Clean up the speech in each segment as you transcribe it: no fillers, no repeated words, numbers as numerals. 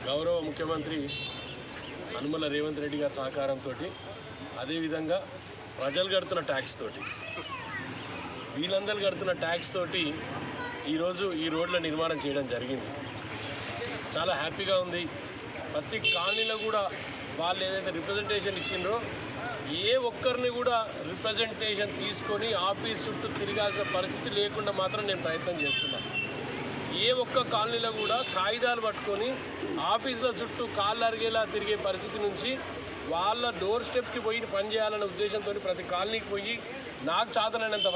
గౌరవ ముఖ్యమంత్రి అనుమల రేవంత్ రెడ్డి గారి సహకారంతో అదేవిధంగా ప్రజలు కడుతున్న ట్యాక్స్ తోటి వీళ్ళందరూ కడుతున్న ట్యాక్స్ తోటి ఈరోజు ఈ రోడ్ల నిర్మాణం చేయడం జరిగింది. చాలా హ్యాపీగా ఉంది. ప్రతి కాలనీలో కూడా వాళ్ళు ఏదైతే రిప్రజెంటేషన్ ఇచ్చిండ్రో ఏ ఒక్కరిని కూడా రిప్రజెంటేషన్ తీసుకొని ఆఫీస్ చుట్టూ తిరగాల్సిన పరిస్థితి లేకుండా మాత్రం నేను ప్రయత్నం చేస్తున్నాను. ఏ ఒక్క కాలనీలో కూడా కాగితాలు పట్టుకొని ఆఫీసుల చుట్టూ కాళ్ళు అరిగేలా తిరిగే పరిస్థితి నుంచి వాళ్ళ డోర్ స్టెప్కి పోయి పని చేయాలనే ఉద్దేశంతో ప్రతి కాలనీకి పోయి నాకు చేతనైనంత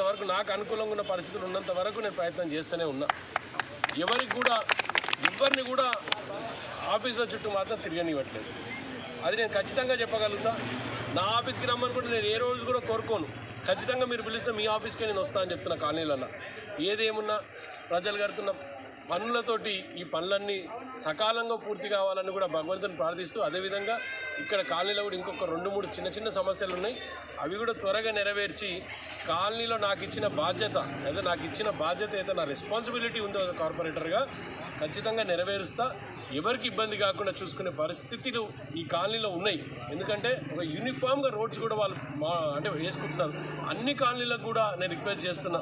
వరకు నాకు అనుకూలంగా ఉన్న పరిస్థితులు ఉన్నంత వరకు నేను ప్రయత్నం చేస్తూనే ఉన్నా. ఎవరిని కూడా ఆఫీసుల చుట్టూ మాత్రం తిరగనివ్వట్లేదు. అది నేను ఖచ్చితంగా చెప్పగలుగుతా. నా ఆఫీస్కి రమ్మని కూడా నేను ఏ రోజు కూడా కోరుకోను. ఖచ్చితంగా మీరు పిలిస్తే మీ ఆఫీస్కే నేను వస్తాను అని చెప్తున్నా. కాలనీలలో ఏదేమున్నా ప్రజలు కడుతున్న పనులతోటి ఈ పనులన్నీ సకాలంగా పూర్తి కావాలని కూడా భగవంతుని ప్రార్థిస్తూ, అదేవిధంగా ఇక్కడ కాలనీలో కూడా ఇంకొక 2-3 చిన్న సమస్యలు ఉన్నాయి. అవి కూడా త్వరగా నెరవేర్చి కాలనీలో నాకు ఇచ్చిన బాధ్యత అయితే నా రెస్పాన్సిబిలిటీ ఉందో కార్పొరేటర్గా ఖచ్చితంగా నెరవేరుస్తా. ఎవరికి ఇబ్బంది కాకుండా చూసుకునే పరిస్థితులు ఈ కాలనీలో ఉన్నాయి. ఎందుకంటే ఒక యూనిఫామ్గా రోడ్స్ కూడా వాళ్ళు వేసుకుంటున్నారు. అన్ని కాలనీలకు కూడా నేను రిక్వెస్ట్ చేస్తున్నా,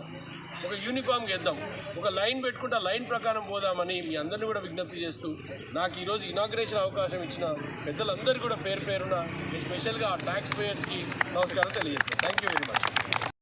ఒక యూనిఫామ్గా వేద్దాం, ఒక లైన్ పెట్టుకుంటే ఆ లైన్ ప్రకారం పోదామని మీ అందరినీ కూడా విజ్ఞప్తి చేస్తూ, నాకు ఈరోజు ఇనాగ్రేషన్ అవకాశం ఇచ్చిన పెద్దలందరూ కూడా పేరున స్పెషల్గా ట్యాక్స్ పేయర్స్కి నమస్కారం తెలియజేస్తాను. Thank you very much.